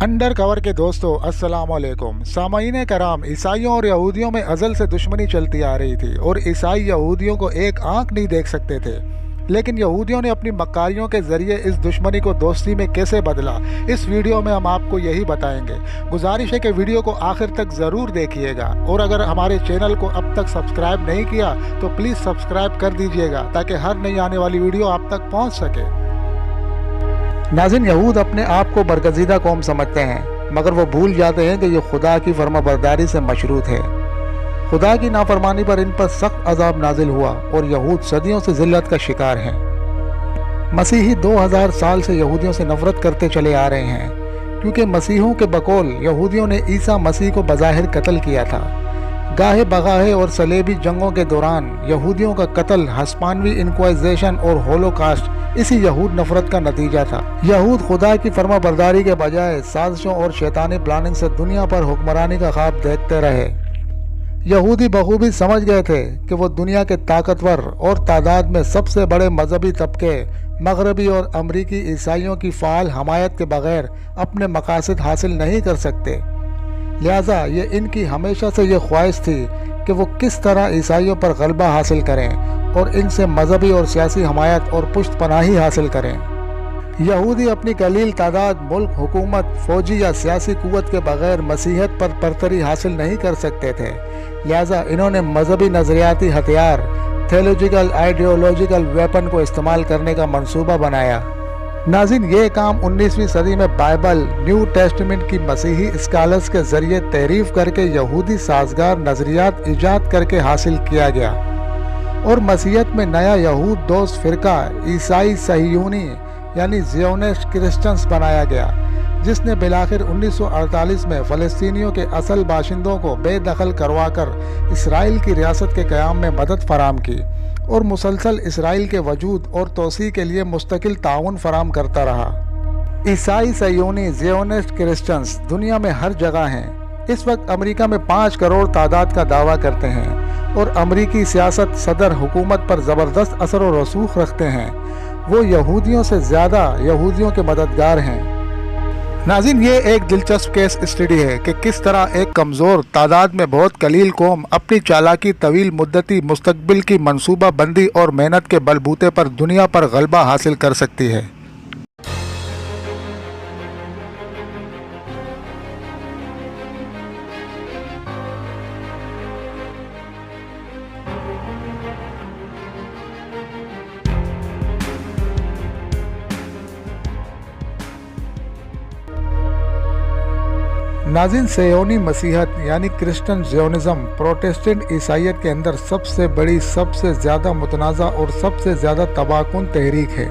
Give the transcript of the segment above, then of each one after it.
Under cover के दोस्तों अस्सलाम वालेकुम। सामाईन कराम, ईसाइयों और यहूदियों में अज़ल से दुश्मनी चलती आ रही थी और ईसाई यहूदियों को एक आंख नहीं देख सकते थे। लेकिन यहूदियों ने अपनी मक्कारियों के ज़रिए इस दुश्मनी को दोस्ती में कैसे बदला, इस वीडियो में हम आपको यही बताएंगे। गुजारिश है कि वीडियो को आखिर तक ज़रूर देखिएगा और अगर हमारे चैनल को अब तक सब्सक्राइब नहीं किया तो प्लीज़ सब्सक्राइब कर दीजिएगा ताकि हर नई आने वाली वीडियो आप तक पहुँच सके। नाज़रीन, यहूद अपने आप को बरगज़ीदा कौम समझते हैं, मगर वो भूल जाते हैं कि ये खुदा की फरमाबरदारी से मशरूत है। खुदा की नाफरमानी पर इन पर सख्त अजाब नाजिल हुआ और यहूद सदियों से ज़िल्लत का शिकार हैं। मसीही 2000 साल से यहूदियों से नफरत करते चले आ रहे हैं, क्योंकि मसीहों के बकौल यहूदियों ने ईसा मसीह को बज़ाहिर कत्ल किया था। गाहे बगाहे और सलेबी जंगों के दौरान यहूदियों का कत्ल, हस्पानवी इंक्वाइजेशन और होलोकास्ट इसी यहूद नफरत का नतीजा था। यहूद खुदा की फरमाबरदारी के बजाय साजिशों और शैतानी प्लानिंग से दुनिया पर हुक्मरानी का ख्वाब देखते रहे। यहूदी बखूबी समझ गए थे कि वो दुनिया के ताकतवर और तादाद में सबसे बड़े मजहबी तबके मगरबी और अमरीकी ईसाइयों की फ़ाल हमायत के बगैर अपने मकासद हासिल नहीं कर सकते। लिहाजा ये इनकी हमेशा से ये ख्वाहिश थी कि वो किस तरह ईसाइयों पर गलबा हासिल करें और इनसे मजहबी और सियासी हमायत और पुश्त पनाही हासिल करें। यहूदी अपनी कलील तादाद, मुल्क, हुकूमत, फौजी या सियासी कुव्वत के बगैर मसीहत पर बरतरी हासिल नहीं कर सकते थे। लिहाजा इन्होंने मजहबी नज़रियाती हथियार, थियोलॉजिकल आइडियोलॉजिकल वेपन को इस्तेमाल करने का मंसूबा बनाया। नाज़रीन, ये काम 19वीं सदी में बाइबल, न्यू टेस्टमेंट की मसीही स्कॉलर्स के ज़रिए तहरीफ करके यहूदी साजगार नज़रियात ईजाद करके हासिल किया गया और मसीहत में नया यहूद दोस्त फ़िरका ईसाई सहियूनी यानी ज़ियोनिस्ट क्रिश्चियंस बनाया गया, जिसने बिलाखिर 1948 में फ़लस्तीनियों के असल बाशिंदों को बेदखल करवाकर इसराइल की रियासत के क़याम में मदद फराम की और मुसलसल इसराइल के वजूद और तोसी के लिए मुस्तकिल ताउन फराम करता रहा। ईसाई सहियूनी ज़ियोनिस्ट क्रिश्चियंस दुनिया में हर जगह हैं। इस वक्त अमेरिका में 5 करोड़ तादाद का दावा करते हैं और अमरीकी सियासत, सदर, हुकूमत पर ज़बरदस्त असर और रसूख रखते हैं। वो यहूदियों से ज़्यादा यहूदियों के मददगार हैं। नाज़रीन, ये एक दिलचस्प केस स्टडी है कि किस तरह एक कमज़ोर तादाद में बहुत कलील कौम अपनी चालाकी, तवील मुद्दती मुस्तकबिल की मनसूबा बंदी और मेहनत के बलबूते पर दुनिया पर गलबा हासिल कर सकती है। नाज़रीन, सेयोनी मसीहत यानी क्रिश्चियन ज़ियोनिज़्म प्रोटेस्टेंट ईसाइयत के अंदर सबसे बड़ी, सबसे ज़्यादा मुतनाज़ा और सबसे ज़्यादा तबाहकुन तहरीक है।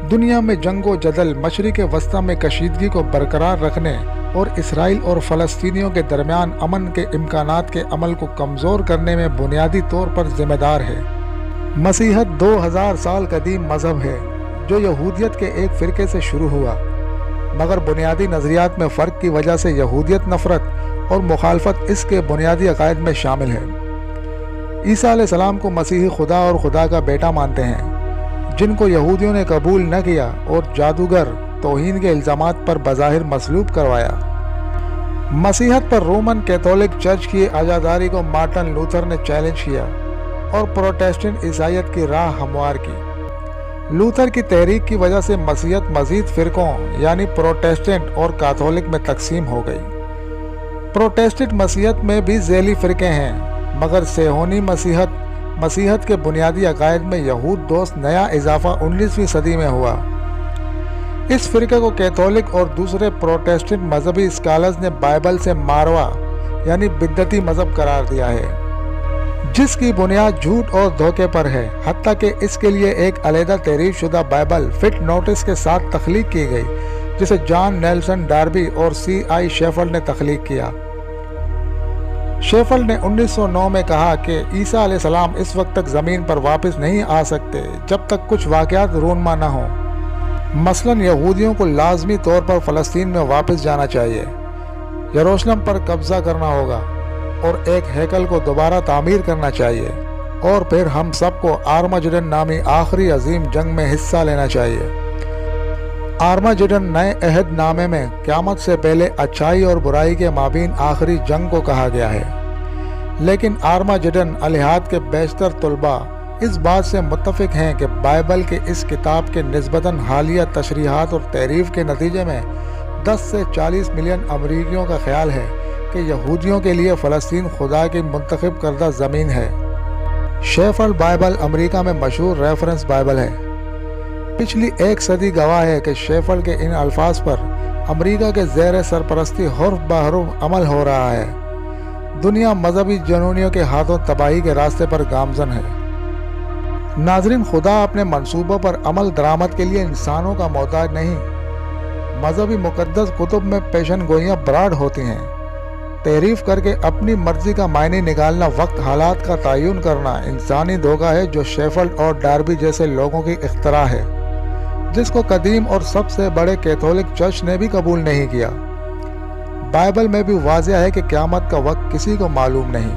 दुनिया में जंगो जदल, मशरिक़ वस्ता में कशीदगी को बरकरार रखने और इसराइल और फ़लस्तीनियों के दरमियान अमन के इम्कानात के अमल को कमज़ोर करने में बुनियादी तौर पर ज़िम्मेदार है। मसीहत 2000 साल कदीम मज़हब है जो यहूदियत के एक फ़िरके से शुरू हुआ, मगर बुनियादी नज़रियात में फ़र्क की वजह से यहूदियत नफ़रत और मुखालफत इसके बुनियादी अकायद में शामिल है। ईसा अलैहिस्सलाम को मसीही खुदा और खुदा का बेटा मानते हैं, जिनको यहूदियों ने कबूल न किया और जादूगर, तौहीन के इल्ज़ामात पर बज़ाहिर मसलूब करवाया। मसीहत पर रोमन कैथोलिक चर्च की आज़ादारी को मार्टिन लूथर ने चैलेंज किया और प्रोटेस्टेंट ईसाइयत की राह हमवार की। लूथर की तहरीक की वजह से मसीहत मज़ीद फ़िरकों यानी प्रोटेस्टेंट और कैथोलिक में तकसीम हो गई। प्रोटेस्टेंट मसीहत में भी ज़ैली फ़िरके हैं, मगर सेहोनी मसीहत के बुनियादी अकायद में यहूद दोस्त नया इजाफा 19वीं सदी में हुआ। इस फ़िरके को कैथोलिक और दूसरे प्रोटेस्टेंट मजहबी स्कॉलर्स ने बाइबल से मारवा यानी बिद्दती मज़हब करार दिया है, जिसकी बुनियाद झूठ और धोखे पर है। हत्ता कि इसके लिए एक अलहदा तहरीर शुदा बाइबल फिट नोटिस के साथ तख्लीक की गई, जिसे जॉन नेल्सन डार्बी और C.I. शेफर्ड ने तख्लीक किया। शेफर्ड ने 1909 में कहा कि ईसा अलैहिस्सलाम इस वक्त तक ज़मीन पर वापस नहीं आ सकते जब तक कुछ वाक़यात रूनमा न हो। मसलन यहूदियों को लाजमी तौर पर फ़लस्तीन में वापस जाना चाहिए, यरूशलेम पर कब्ज़ा करना होगा और एक हैकल को दोबारा तामीर करना चाहिए और फिर हम सबको आर्मगेडन नामी आखिरी अजीम जंग में हिस्सा लेना चाहिए। आर्मागेडन नए अहद नामे में क़यामत से पहले अच्छाई और बुराई के माबीन आखिरी जंग को कहा गया है, लेकिन आर्मागेडन अलहाद के बेशतर तलबा इस बात से मुत्तफिक हैं कि बाइबल के इस किताब के निस्बतन हालिया तशरीहात और तहरीफ के नतीजे में 10 से 40 मिलियन अमरीकियों का ख्याल है कि यहूदियों के लिए फ़लस्तीन खुदा की मुंतखब करदा ज़मीन है। शेफर्ड बाइबल अमेरिका में मशहूर रेफरेंस बाइबल है। पिछली एक सदी गवाह है कि शेफर्ड के इन अल्फाज पर अमेरिका के ज़ेर सरपरस्ती हर्फ बहरुफ अमल हो रहा है। दुनिया मजहबी जनूनियों के हाथों तबाही के रास्ते पर गामजन है। नाजरीन, खुदा अपने मंसूबों पर अमल दरामद के लिए इंसानों का मोहताज नहीं। मजहबी मुकद्दस कुतुब में पेशन गोइयाँ बराड होती हैं। तहरीफ करके अपनी मर्जी का मायने निकालना, वक्त हालात का तयन करना इंसानी धोखा है जो शेफर्ड और डार्बी जैसे लोगों की इख्तरा है, जिसको कदीम और सबसे बड़े कैथोलिक चर्च ने भी कबूल नहीं किया। बाइबल में भी वाज़ेह है कि क़यामत का वक्त किसी को मालूम नहीं,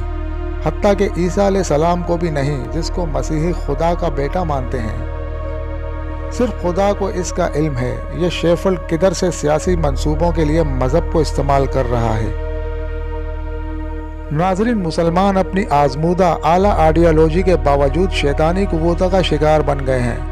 हत्ता कि ईसा अलैहिस्सलाम को भी नहीं, जिसको मसीही खुदा का बेटा मानते हैं। सिर्फ खुदा को इसका इल्म है ये शेफर्ड किधर से सियासी मंसूबों के लिए मज़हब को इस्तेमाल कर रहा है। नाज़रीन, मुसलमान अपनी आजमूदा आला आइडियोलॉजी के बावजूद शैतानी कुव्वतों का शिकार बन गए हैं।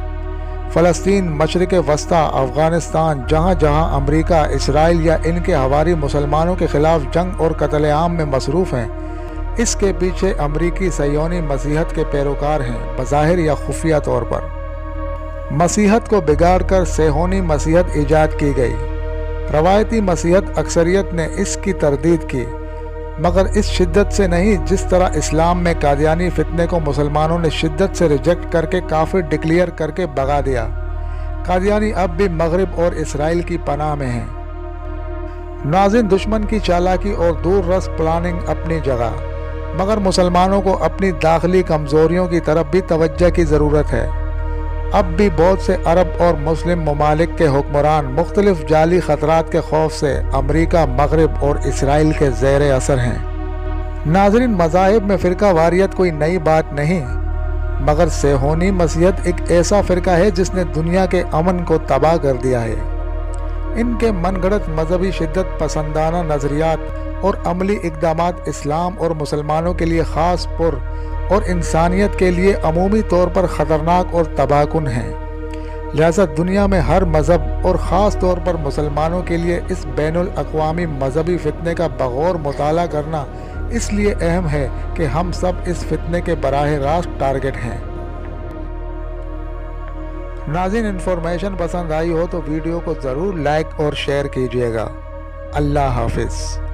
फ़लस्तीन, मशरिक़ वस्ता, अफ़गानिस्तान, जहाँ जहाँ अमरीका, इसराइल या इनके हवारी मुसलमानों के ख़िलाफ़ जंग और कत्ल-ए-आम में मसरूफ़ हैं, इसके पीछे अमरीकी सयोनी मसीहत के पैरोकार हैं, बज़ाहिर या खुफिया तौर पर। मसीहत को बिगाड़ कर सेहोनी मसीहत ईजाद की गई। रवायती मसीहत अक्सरियत ने इसकी तरदीद की, मगर इस शिद्दत से नहीं जिस तरह इस्लाम में कादियानी फितने को मुसलमानों ने शिद्दत से रिजेक्ट करके काफिर डिक्लेयर करके भगा दिया। कादियानी अब भी मगरिब और इसराइल की पनाह में हैं। नाज़रीन, दुश्मन की चालाकी और दूर रस प्लानिंग अपनी जगह, मगर मुसलमानों को अपनी दाखिली कमज़ोरियों की तरफ भी तवज्जो की ज़रूरत है। अब भी बहुत से अरब और मुस्लिम ममालिक के हुक्मरान मुख्तलिफ जाली ख़तरात के खौफ से अमरीका, मगरिब और इसराइल के ज़ेर असर हैं। नाज़रीन, मज़ाहिब में फ़िरका वारियत कोई नई बात नहीं, मगर सेहोनी मसीहत एक ऐसा फ़िरका है जिसने दुनिया के अमन को तबाह कर दिया है। इनके मनगढ़ंत मजहबी शिद्दत पसंदाना नज़रियात और अमली इक़दामात इस्लाम और मुसलमानों के लिए ख़ास पुर और इंसानियत के लिए अमूमी तौर पर ख़तरनाक और तबाहकुन हैं। लिहाजा दुनिया में हर मज़हब और ख़ास तौर पर मुसलमानों के लिए इस बैनुल अक़वामी मजहबी फ़ितने का बग़ौर मुताला करना इसलिए अहम है कि हम सब इस फितने के बराह रास्त टारगेट हैं। नाज़रीन, इन्फॉर्मेशन पसंद आई हो तो वीडियो को ज़रूर लाइक और शेयर कीजिएगा। अल्लाह हाफ़िज़।